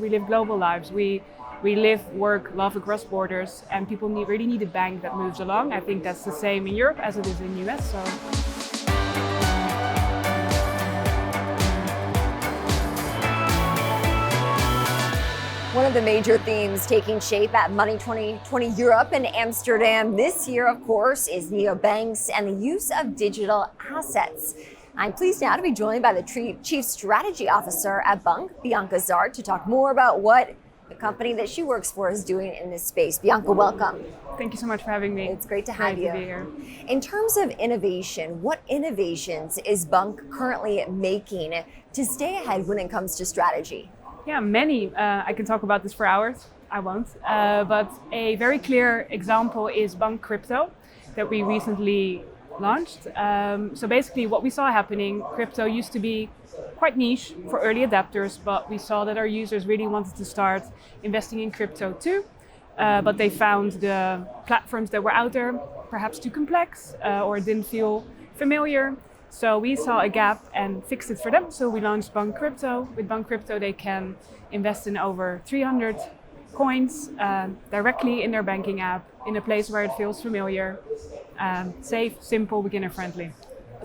we live global lives. We live, work, love across borders, and people really need a bank that moves along. I think that's the same in Europe as it is in the US. So. One of the major themes taking shape at Money 2020 Europe in Amsterdam this year, of course, is neobanks and the use of digital assets. I'm pleased now to be joined by the Chief Strategy Officer at bunq, Bianca Zwart, to talk more about what the company that she works for is doing in this space. Bianca, welcome. Thank you so much for having me. It's great to have you. To be here. In terms of innovation, what innovations is bunq currently making to stay ahead when it comes to strategy? Yeah, many. I can talk about this for hours. I won't. But a very clear example is bunq Crypto that we recently launched. So basically what we saw happening, crypto used to be quite niche for early adapters, but we saw that our users really wanted to start investing in crypto too. But they found the platforms that were out there perhaps too complex or didn't feel familiar. So we saw a gap and fixed it for them. So we launched bunq Crypto. With bunq Crypto, they can invest in over 300 coins directly in their banking app in a place where it feels familiar, safe, simple, beginner-friendly.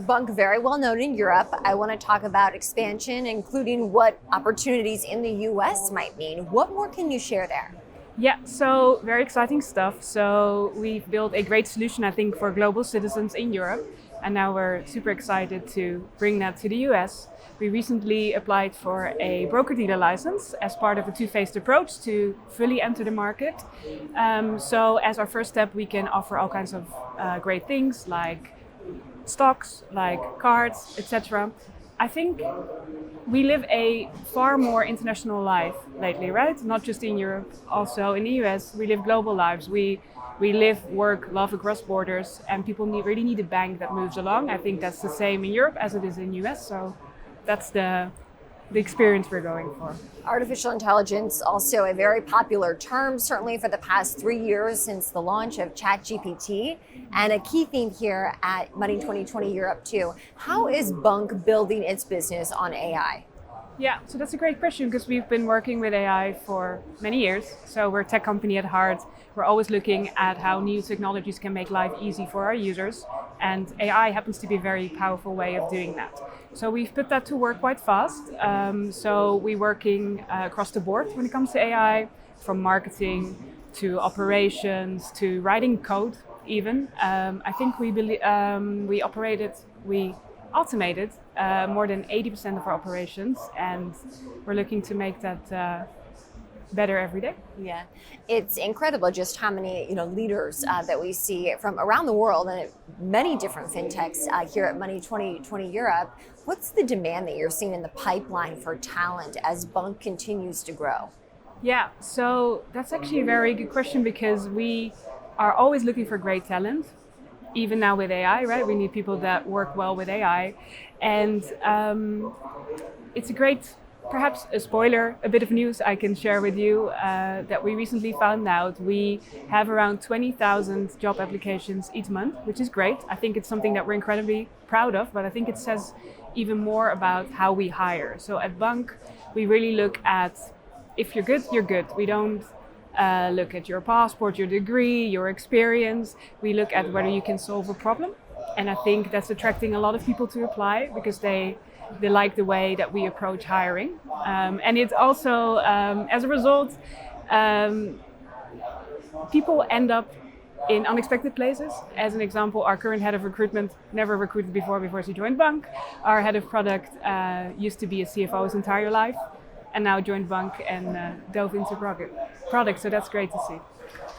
bunq very well known in Europe. I want to talk about expansion, including what opportunities in the US might mean. What more can you share there? Yeah, so very exciting stuff. So we've built a great solution, I think, for global citizens in Europe. And now we're super excited to bring that to the US. We recently applied for a broker-dealer license as part of a two-phased approach to fully enter the market. So as our first step, we can offer all kinds of great things like stocks, like cards, etc. I think we live a far more international life lately, right? Not just in Europe, also in the US. We live global lives. We live, work, love across borders, and people really need a bank that moves along. I think that's the same in Europe as it is in the US. So that's the experience we're going for. Artificial intelligence, also a very popular term, certainly for the past 3 years since the launch of ChatGPT, and a key theme here at Money 2020 Europe too. How is bunq building its business on AI? Yeah, so that's a great question because we've been working with AI for many years. So we're a tech company at heart. We're always looking at how new technologies can make life easy for our users. And AI happens to be a very powerful way of doing that. So we've put that to work quite fast. So we're working across the board when it comes to AI, from marketing to operations to writing code even. I think we automated more than 80% of our operations, and we're looking to make that better every day. Yeah, it's incredible just how many leaders that we see from around the world and many different fintechs here at Money 2020 Europe. What's the demand that you're seeing in the pipeline for talent as bunq continues to grow? Yeah, so that's actually a very good question because we are always looking for great talent. Even now with AI, right? We need people that work well with AI. And it's a great, perhaps a spoiler, a bit of news I can share with you that we recently found out. We have around 20,000 job applications each month, which is great. I think it's something that we're incredibly proud of, but I think it says even more about how we hire. So at bunq, we really look at if you're good, you're good. We don't look at your passport, your degree, your experience. We look at whether you can solve a problem. And I think that's attracting a lot of people to apply because they like the way that we approach hiring. And it's also, as a result, people end up in unexpected places. As an example, our current head of recruitment never recruited before she joined bunq. Our head of product used to be a CFO his entire life, and now joined bunq and dove into product. So that's great to see.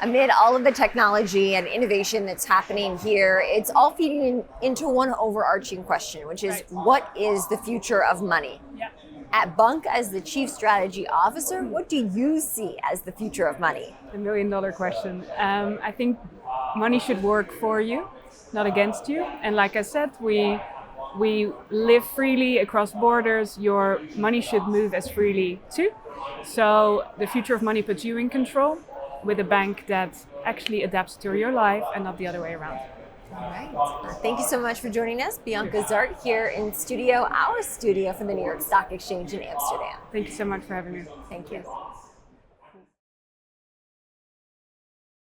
Amid all of the technology and innovation that's happening here, it's all feeding into one overarching question, which is right. What is the future of money? Yeah. At bunq, as the Chief Strategy Officer, what do you see as the future of money? The $1 million question. I think money should work for you, not against you. And like I said, we live freely across borders. Your money should move as freely too. So the future of money puts you in control with a bank that actually adapts to your life and not the other way around. All right. Thank you so much for joining us, Bianca Zwart, here in our studio for the New York Stock Exchange in Amsterdam. Thank you so much for having me. Thank you.